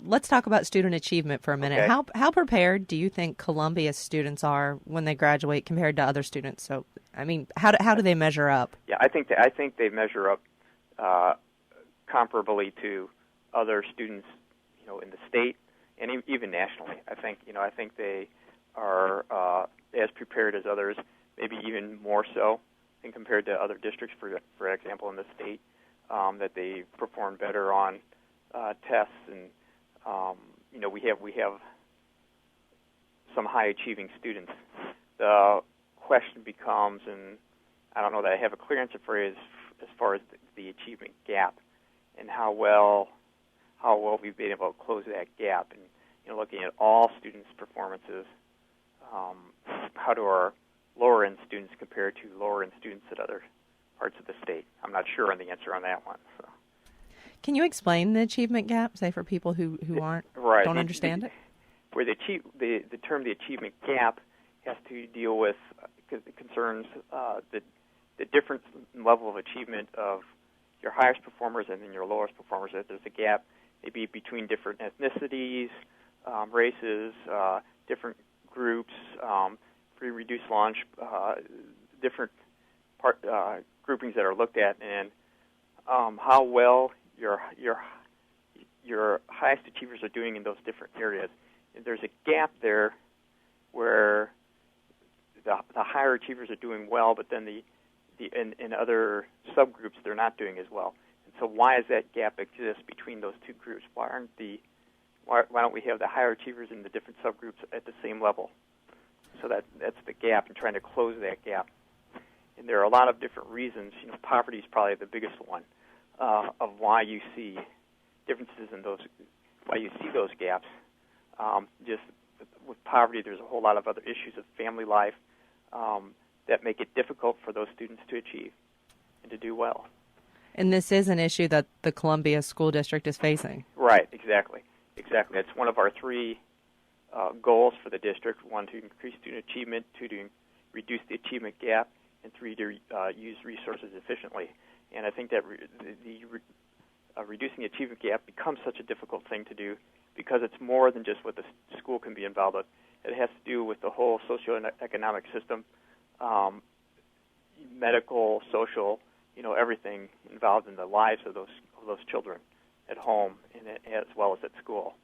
let's talk about student achievement for a minute. Okay. How prepared do you think Columbia students are when they graduate compared to other students? So, I mean, how do they measure up? Yeah, I think they measure up comparably to other students, in the state and even nationally. I think they are as prepared as others, maybe even more so, and compared to other districts, for example, in the state, that they perform better on tests, and we have some high achieving students. The question becomes, and I don't know that I have a clear answer for you, as far as the achievement gap and how well we've been able to close that gap, and looking at all students' performances, how do our lower end students compare to lower end students at other parts of the state? I'm not sure on the answer on that one. So. Can you explain the achievement gap, say, for people who don't understand it? Where the term the achievement gap has to deal with concerns the different level of achievement of your highest performers and then your lowest performers. That there's a gap maybe between different ethnicities, races, different groups, free reduced lunch, different groupings that are looked at, and how well your highest achievers are doing in those different areas. And there's a gap there where the higher achievers are doing well, but then in other subgroups they're not doing as well. And so why does that gap exist between those two groups? Why don't we have the higher achievers in the different subgroups at the same level? So that's the gap, and trying to close that gap. And there are a lot of different reasons. Poverty is probably the biggest one of why you see differences in why you see those gaps. Just with poverty, there's a whole lot of other issues of family life that make it difficult for those students to achieve and to do well. And this is an issue that the Columbia School District is facing. Right, exactly. It's one of our three goals for the district: one, to increase student achievement; two, to reduce the achievement gap; and three, to use resources efficiently. And I think that reducing the achievement gap becomes such a difficult thing to do because it's more than just what the school can be involved with. It has to do with the whole socioeconomic system, medical, social, everything involved in the lives of those children at home and as well as at school.